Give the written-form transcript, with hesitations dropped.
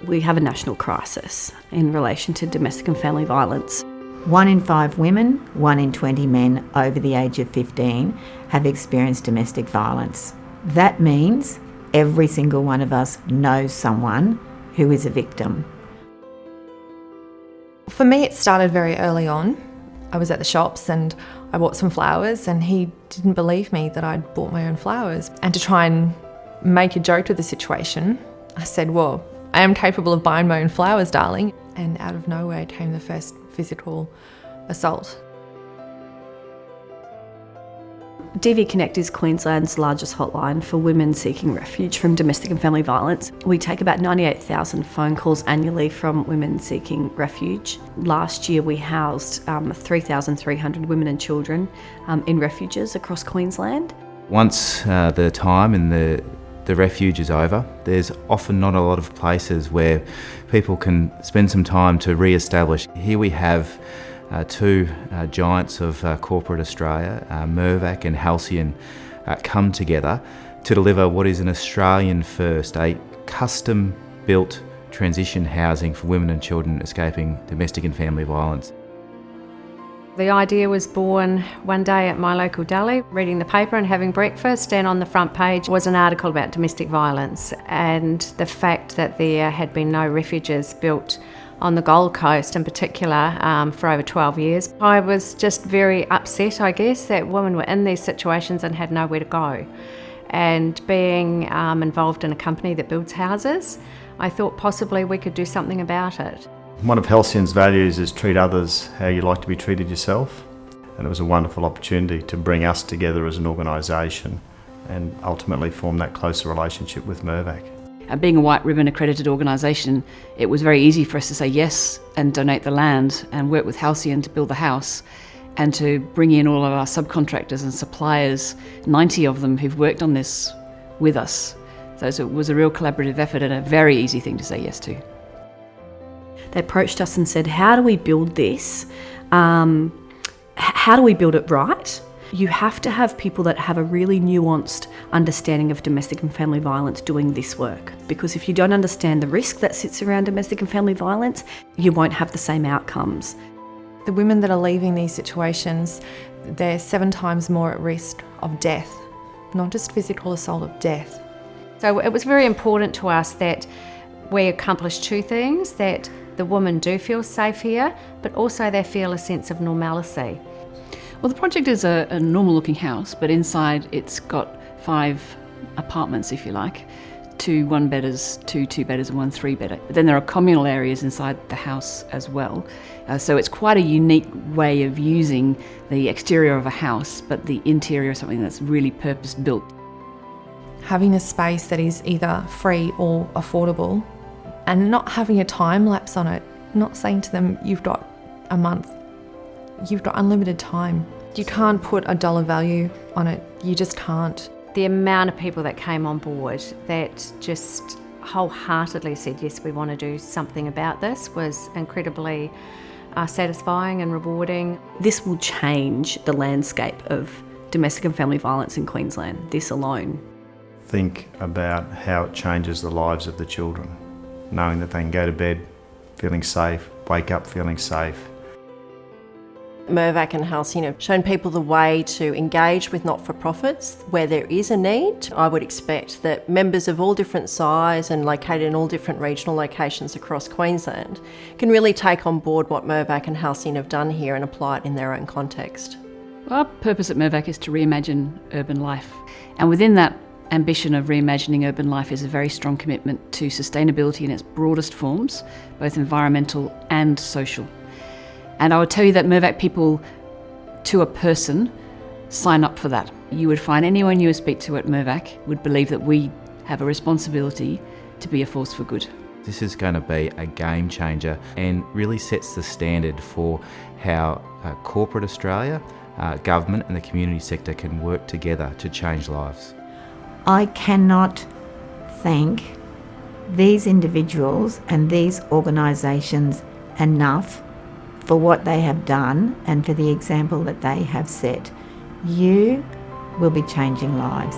We have a national crisis in relation to domestic and family violence. 1 in 5 women, 1 in 20 men over the age of 15 have experienced domestic violence. That means every single one of us knows someone who is a victim. For me, it started very early on. I was at the shops and I bought some flowers and he didn't believe me that I'd bought my own flowers. And to try and make a joke of the situation, I said, well, I am capable of buying my own flowers, darling. And out of nowhere came the first physical assault. DV Connect is Queensland's largest hotline for women seeking refuge from domestic and family violence. We take about 98,000 phone calls annually from women seeking refuge. Last year we housed 3,300 women and children in refuges across Queensland. Once the time in the refuge is over, there's often not a lot of places where people can spend some time to re-establish. Here we have two giants of corporate Australia, Mirvac and Halcyon, come together to deliver what is an Australian first, a custom-built transition housing for women and children escaping domestic and family violence. The idea was born one day at my local deli, reading the paper and having breakfast, and on the front page was an article about domestic violence and the fact that there had been no refuges built on the Gold Coast in particular for over 12 years. I was just very upset, I guess, that women were in these situations and had nowhere to go. And being involved in a company that builds houses, I thought possibly we could do something about it. One of Halcyon's values is treat others how you like to be treated yourself. And it was a wonderful opportunity to bring us together as an organisation and ultimately form that closer relationship with Mirvac. Being a White Ribbon accredited organisation, it was very easy for us to say yes and donate the land and work with Halcyon to build the house and to bring in all of our subcontractors and suppliers, 90 of them who've worked on this with us. So it was a real collaborative effort and a very easy thing to say yes to. They approached us and said, how do we build this? How do we build it right? You have to have people that have a really nuanced understanding of domestic and family violence doing this work. Because if you don't understand the risk that sits around domestic and family violence, you won't have the same outcomes. The women that are leaving these situations, they're 7 times more at risk of death, not just physical assault, of death. So it was very important to us that we accomplish 2 things, that the women do feel safe here, but also they feel a sense of normalcy. Well, the project is a normal looking house, but inside it's got 5 apartments, if you like, 2 1-bedders, 2 2-bedders and 1 3-bedder. But then there are communal areas inside the house as well. So it's quite a unique way of using the exterior of a house, but the interior is something that's really purpose built. Having a space that is either free or affordable and not having a time lapse on it, not saying to them, you've got a month. You've got unlimited time. You can't put a dollar value on it. You just can't. The amount of people that came on board that just wholeheartedly said, yes, we want to do something about this, was incredibly satisfying and rewarding. This will change the landscape of domestic and family violence in Queensland, this alone. Think about how it changes the lives of the children, knowing that they can go to bed feeling safe, wake up feeling safe. Mirvac and Halcyon have shown people the way to engage with not-for-profits where there is a need. I would expect that members of all different size and located in all different regional locations across Queensland can really take on board what Mirvac and Halcyon have done here and apply it in their own context. Our purpose at Mirvac is to reimagine urban life, and within that ambition of reimagining urban life is a very strong commitment to sustainability in its broadest forms, both environmental and social. And I would tell you that Mirvac people, to a person, sign up for that. You would find anyone you would speak to at Mirvac would believe that we have a responsibility to be a force for good. This is going to be a game changer and really sets the standard for how corporate Australia, government and the community sector can work together to change lives. I cannot thank these individuals and these organisations enough for what they have done and for the example that they have set. You will be changing lives.